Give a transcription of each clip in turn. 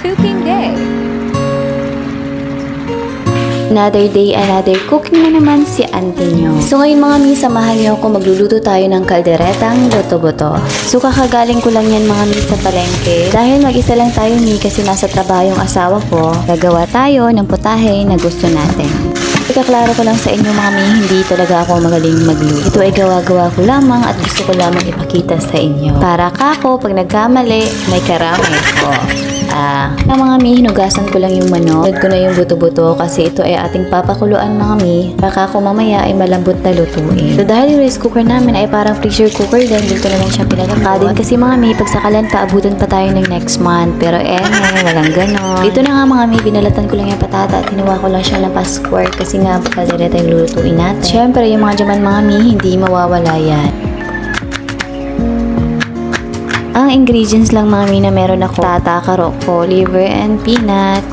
cooking day. Another day, another cooking na naman si auntie nyo. So ngayon mga mi, samahan nyo ako, magluluto tayo ng kalderetang boto-boto. So kakagaling ko lang yan mga mi sa palengke. Dahil mag-isa lang tayo mi kasi nasa trabaho yung asawa ko, gagawa tayo ng putahe na gusto natin. Ikaklaro ko lang sa inyo mga mi, hindi talaga ako magaling magluto. Ito ay gawa-gawa ko lamang at gusto ko lamang ipakita sa inyo. Para kako, pag nagkamali, may karamay ko. Na mga mi, hinugasan ko lang yung manok. Nagod ko na yung buto-buto kasi ito ay ating papakuluan mga mi. Baka ako mamaya ay malambot na lutuin. So dahil yung rice cooker namin ay parang pressure cooker din, dito na lang siya pinagkakadin. Kasi mga mi, pagsakalan pa, abutan pa tayo ng next month. Pero walang ganon. Dito na nga mga mi, binalatan ko lang yung patata at tinuwa ko lang siya ng pa-square kasi nga kaldereta yung lulutuin natin. Siyempre, yung mga jaman mga mi, hindi mawawala yan. Ang ingredients lang mga mi na meron ako, tata, karoko, liver, and peanut.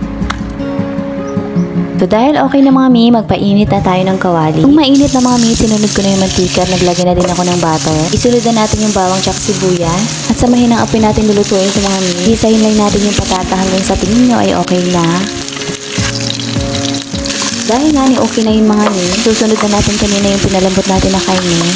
So dahil okay na mga mi, magpainit na tayo ng kawali. Kung mainit na mga mi, sinunod ko na yung mantika at naglagay na din ako ng butter. Isunod na natin yung bawang tsaka sibuyas. At samahin ang apoy natin lulutuin ito mga mi. Isahin lang natin yung patata hanggang sa tingin nyo ay okay na. Dahil nga ni okay na yung mga mi, susunod na natin kanina yung pinalambot natin na kainin.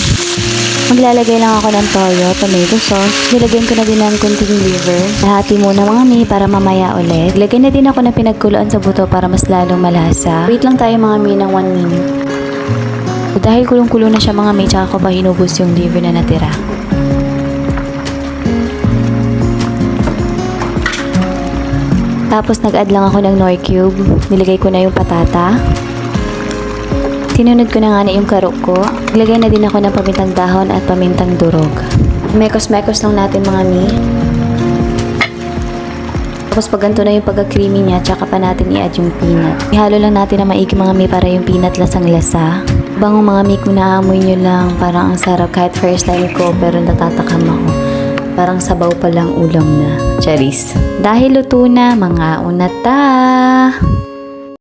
Maglalagay lang ako ng toyo, tomato sauce. Nilagyan ko na din ng kunting liver. Lahati muna mga mi para mamaya ulit. Lagyan na din ako ng pinagkuluan sa buto para mas lalong malasa. Wait lang tayo mga mi ng 1 minute. So, dahil kulong-kulo na siya mga mi, tsaka ko pa hinubos yung liver na natira. Tapos nag-add lang ako ng Knorr cube. Nilagay ko na yung patata. Sinunod ko na nga na yung karok ko. Naglagay na din ako ng pamintang dahon at pamintang durog. Mekos-mekos lang natin mga mi. Tapos pag ganito na yung pagka-creamy niya, tsaka pa natin i-add yung peanut. Ihalo lang natin na maigi mga mi para yung peanut lasang-lasa. Bango mga mi, kung naamoy nyo lang, parang ang sarap kahit first time ko pero natatakam ako. Parang sabaw pa lang ulam na. Charis. Dahil luto na, mga unata!